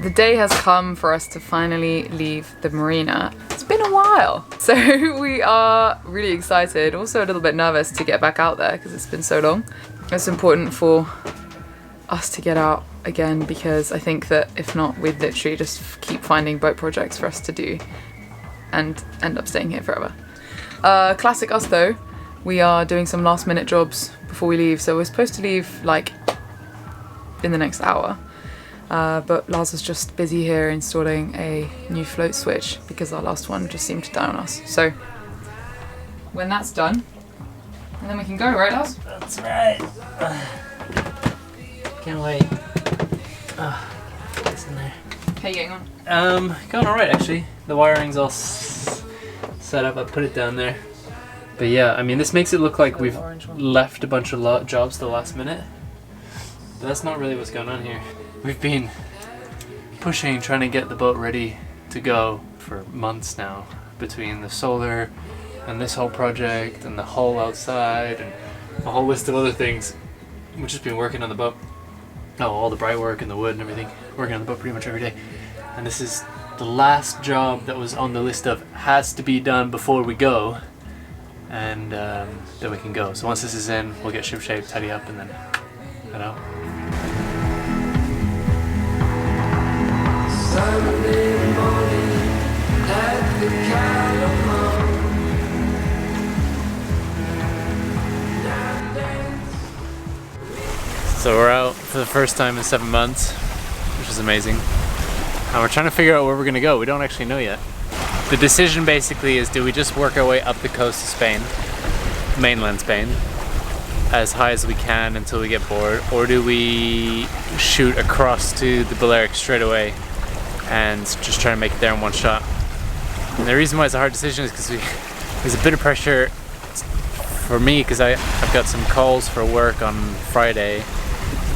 The day has come for us to finally leave the marina. It's been a while. So we are really excited, also a little bit nervous to get back out there because it's been so long. It's important for us to get out again because I think that if not, we'd literally just keep finding boat projects for us to do and end up staying here forever. Classic us though, we are doing some last minute jobs before we leave. So we're supposed to leave like in the next hour. But Lars is just busy here installing a new float switch because our last one just seemed to die on us. So when that's done, and then we can go, right, Lars? That's right. Can't wait. What's in there? How you getting on? Going alright actually. The wiring's all set up. I put it down there. But yeah, I mean, this makes it look like we've left a bunch of jobs to the last minute. But that's not really what's going on here. We've been pushing, trying to get the boat ready to go for months now, between the solar and this whole project and the hull outside and a whole list of other things. We've just been working on the boat. Oh, all the bright work and the wood and everything. Working on the boat pretty much every day. And this is the last job that was on the list of has to be done before we go. And then we can go. So once this is in, we'll get ship shape, tidy up, and then head out. Sunday morning at the So we're out for the first time in 7 months, which is amazing. And we're trying to figure out where we're gonna go. We don't actually know yet. The decision basically is, do we just work our way up the coast of Spain, mainland Spain, as high as we can until we get bored, or do we shoot across to the Balearic straight away and just try to make it there in one shot? And the reason why it's a hard decision is because there's a bit of pressure for me because I've got some calls for work on Friday.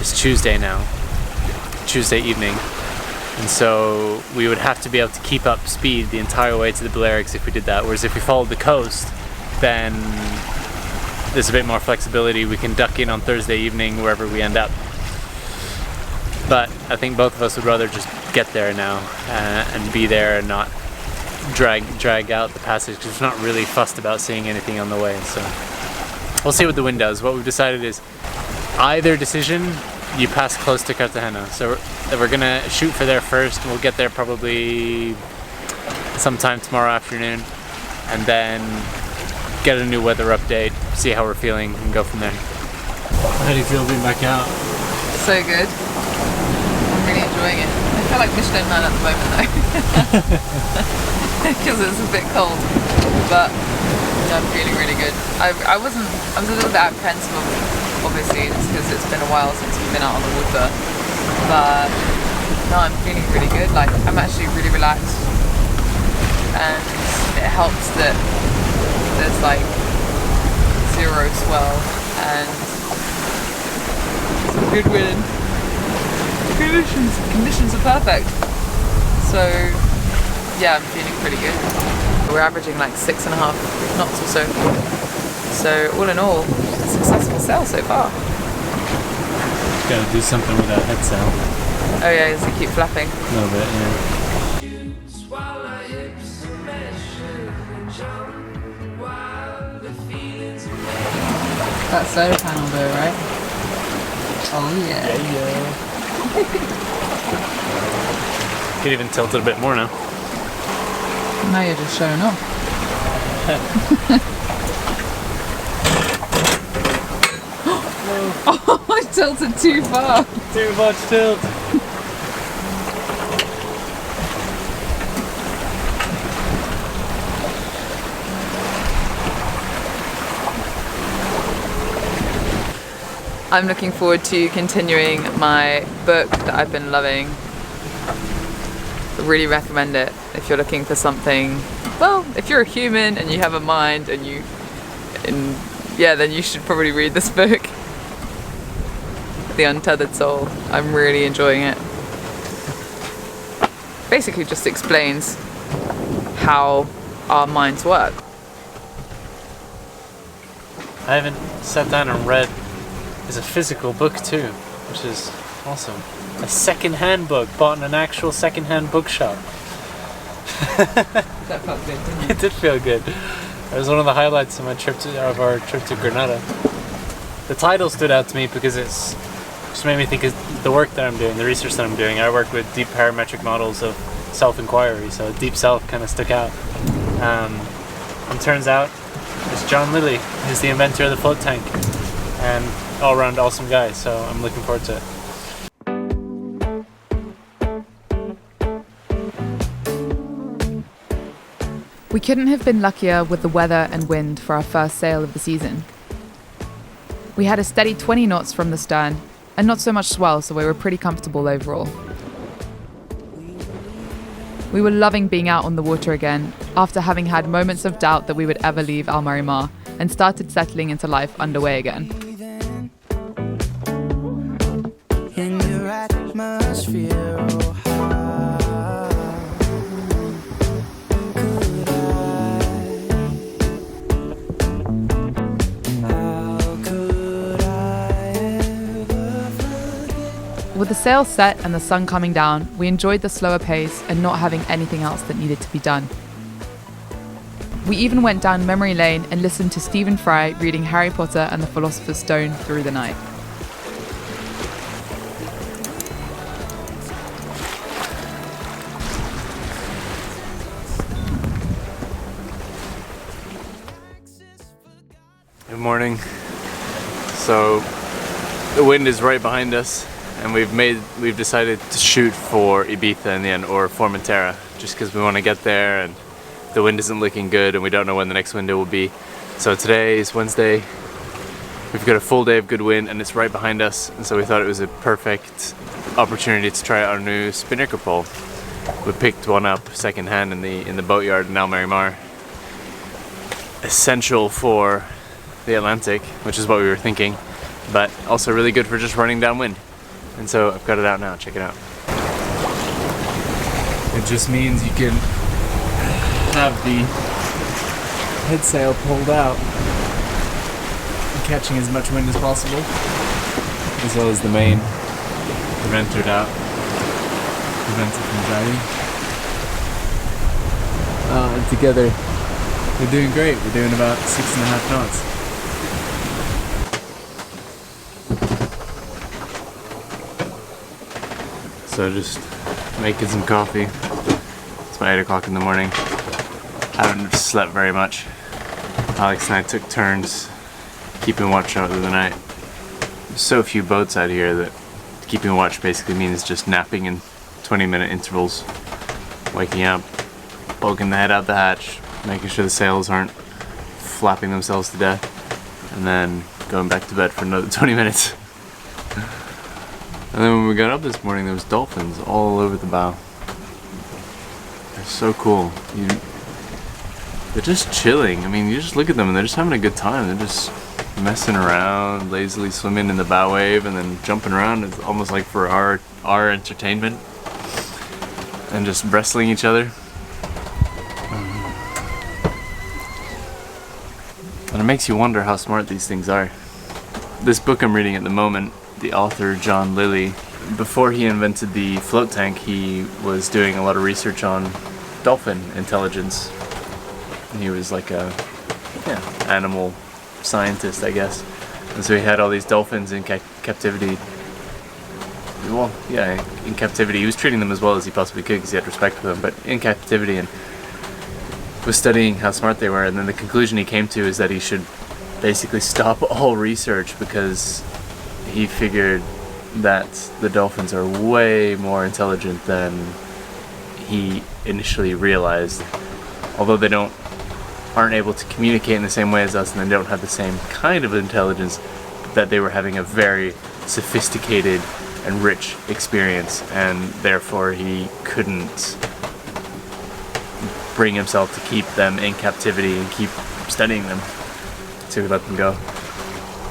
It's Tuesday now, Tuesday evening. And so we would have to be able to keep up speed the entire way to the Balearics if we did that. Whereas if we followed the coast, then there's a bit more flexibility. We can duck in on Thursday evening wherever we end up. But I think both of us would rather just get there now and be there and not drag out the passage because we're not really fussed about seeing anything on the way. So we'll see what the wind does. What we've decided is either decision, you pass close to Cartagena. So we're gonna shoot for there first. We'll get there probably sometime tomorrow afternoon and then get a new weather update, see how we're feeling and go from there. How do you feel being back out? So good. I'm really enjoying it. I feel like Michelin Man at the moment though. Because it's a bit cold. But yeah, I'm feeling really good. I was a little bit apprehensive obviously just because it's been a while since we've been out on the water. But no, I'm feeling really good. Like I'm actually really relaxed. And it helps that there's like zero swell and some good wind. Conditions are perfect. So yeah, I'm feeling pretty good. We're averaging like 6.5 knots or so. So all in all, a successful sail so far. Gotta do something with that head sail. Oh yeah, does it keep flapping? A little bit, yeah. That solar panel though, right? Oh yeah. Could even tilt it a bit more now. Now you're just showing off. Oh, I tilted too far. Too much tilt. I'm looking forward to continuing my book that I've been loving. I really recommend it if you're looking for something. Well, if you're a human and you have a mind then you should probably read this book. The Untethered Soul. I'm really enjoying it. Basically just explains how our minds work. I haven't sat down and read. It's a physical book too, which is Awesome. A second-hand book, bought in an actual second-hand bookshop. That felt good, didn't it? It did feel good. It was one of the highlights of our trip to Granada. The title stood out to me because it's just made me think of the work that I'm doing, the research that I'm doing. I work with deep parametric models of self-inquiry, so deep self kind of stuck out. And turns out it's John Lilly, who's the inventor of the float tank, and all-around awesome guy. So I'm looking forward to it. We couldn't have been luckier with the weather and wind for our first sail of the season. We had a steady 20 knots from the stern, and not so much swell, so we were pretty comfortable overall. We were loving being out on the water again, after having had moments of doubt that we would ever leave Almerimar, and started settling into life underway again. In your atmosphere, With the sail set and the sun coming down, we enjoyed the slower pace and not having anything else that needed to be done. We even went down memory lane and listened to Stephen Fry reading Harry Potter and the Philosopher's Stone through the night. Good morning. So the wind is right behind us, and we've decided to shoot for Ibiza in the end, or Formentera, just because we want to get there and the wind isn't looking good and we don't know when the next window will be. So today is Wednesday. We've got a full day of good wind and it's right behind us, and so we thought it was a perfect opportunity to try out our new Spinnaker pole. We picked one up second hand in the boatyard in Almerimar. Essential for the Atlantic, which is what we were thinking, but also really good for just running downwind. And so I've got it out now, check it out. It just means you can have the head sail pulled out and catching as much wind as possible, as well as the main preventer out, prevents it from driving. And together we're doing great. We're doing about 6.5 knots. So just making some coffee. It's about 8 o'clock in the morning. I haven't slept very much. Alex and I took turns keeping watch out of the night. There's so few boats out here that keeping watch basically means just napping in 20-minute intervals. Waking up, poking the head out the hatch, making sure the sails aren't flapping themselves to death, and then going back to bed for another 20 minutes. And then when we got up this morning, there was dolphins all over the bow. They're so cool. They're just chilling. I mean, you just look at them and they're just having a good time. They're just messing around, lazily swimming in the bow wave and then jumping around. It's almost like for our entertainment. And just wrestling each other. And it makes you wonder how smart these things are. This book I'm reading at the moment, the author John Lilly, before he invented the float tank, he was doing a lot of research on dolphin intelligence. And he was like a animal scientist, I guess. And so he had all these dolphins in captivity. Well, yeah, in captivity. He was treating them as well as he possibly could because he had respect for them, but in captivity, and was studying how smart they were. And then the conclusion he came to is that he should basically stop all research because he figured that the dolphins are way more intelligent than he initially realized. Although they aren't able to communicate in the same way as us, and they don't have the same kind of intelligence, that they were having a very sophisticated and rich experience, and therefore he couldn't bring himself to keep them in captivity and keep studying them, so he let them go.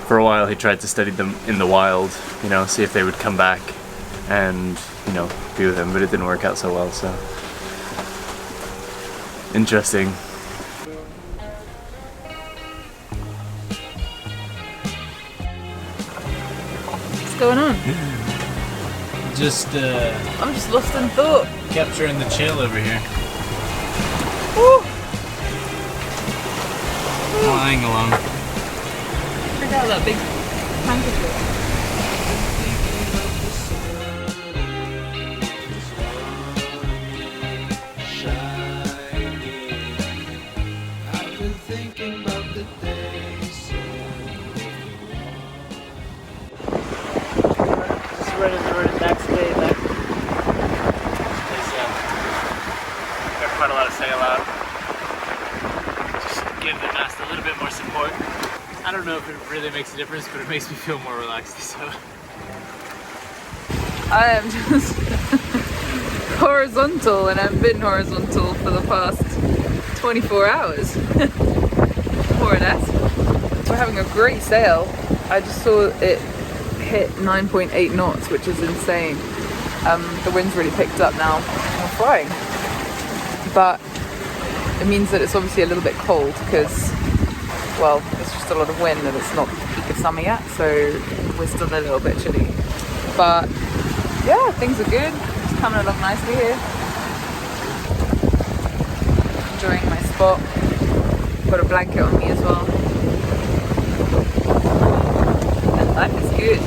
For a while he tried to study them in the wild, see if they would come back and, be with him, but it didn't work out so well, so. Interesting. What's going on? Just I'm just lost in thought. capturing the chill over here. Woo! Flying along. Check out that big handkerchief. Ready for the next day back. Got quite a lot of sail out. Just give the mast a little bit more support. I don't know if it really makes a difference, but it makes me feel more relaxed. So I am just horizontal, and I've been horizontal for the past 24 hours, more or less. We're having a great sail. I just saw it hit 9.8 knots, which is insane. The wind's really picked up now. We're flying, but it means that it's obviously a little bit cold because, well, there's just a lot of wind and it's not the peak of summer yet, so we're still a little bit chilly. But yeah, things are good. It's coming along nicely here. Enjoying my spot. Got a blanket on me as well. And life is good.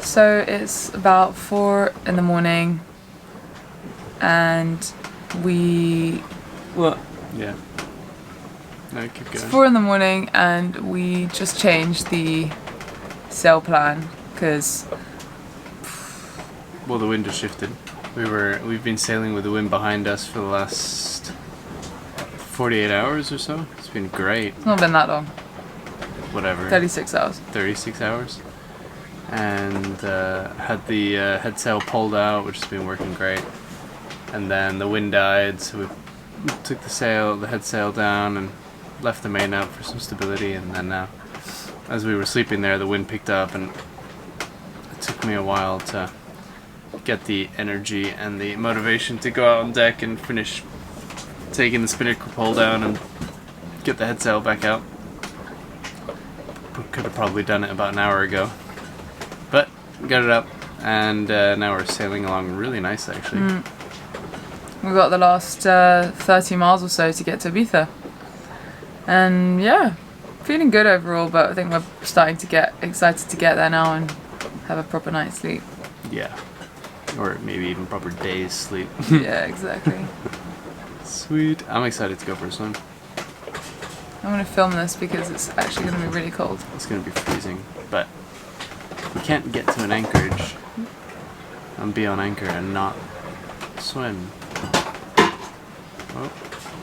So it's about 4 in the morning and we... What? yeah. No, keep It's going. 4 in the morning and we just changed the sail plan because... Well, the wind has shifted. We've been sailing with the wind behind us for the last 48 hours or so. It's been great. It's not been that long. Whatever. 36 hours. 36 hours. And had the head sail pulled out, which has been working great. And then the wind died, so we took the head sail down and left the main out for some stability. And then as we were sleeping there, the wind picked up, and it took me a while to get the energy and the motivation to go out on deck and finish taking the Spinnaker pull down and get the head sail back out. Could have probably done it about an hour ago, but got it up, and now we're sailing along really nice actually. We've got the last 30 miles or so to get to Ibiza, and yeah, feeling good overall, but I think we're starting to get excited to get there now and have a proper night's sleep. Yeah, or maybe even proper day's sleep. Yeah, exactly. Sweet. I'm excited to go for a swim. I'm going to film this because it's actually going to be really cold. It's going to be freezing, but we can't get to an anchorage and be on anchor and not swim. Oh,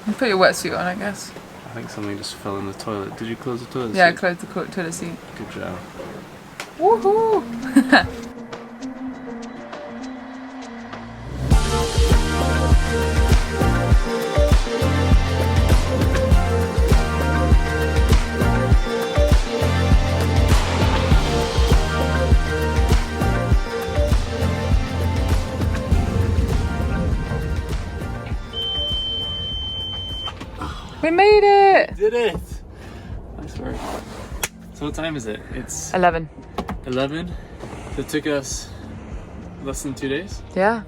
You put your wetsuit on, I guess. I think something just fell in the toilet. Did you close the toilet Yeah, I seat? closed the toilet seat. Good job. Woohoo! We made it! Did it! Nice work. So what time is it? It's 11. 11. It took us less than 2 days. Yeah.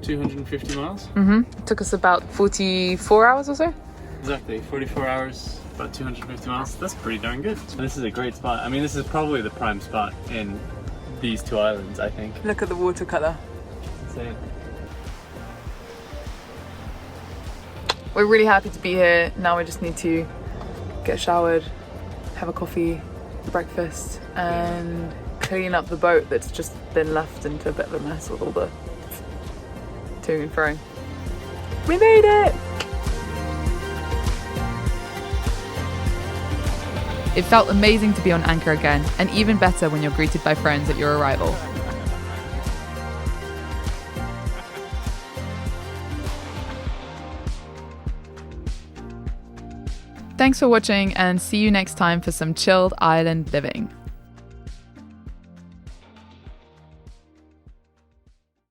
250 miles. It took us about 44 hours or so. Exactly. 44 hours, about 250 miles. That's pretty darn good. This is a great spot. I mean, this is probably the prime spot in these two islands, I think. Look at the watercolour. Insane. we're really happy to be here. Now we just need to get showered, have a coffee, breakfast, and clean up the boat that's just been left into a bit of a mess with all the to and fro. We made it! It felt amazing to be on anchor again, and even better when you're greeted by friends at your arrival. Thanks for watching, and see you next time for some chilled island living.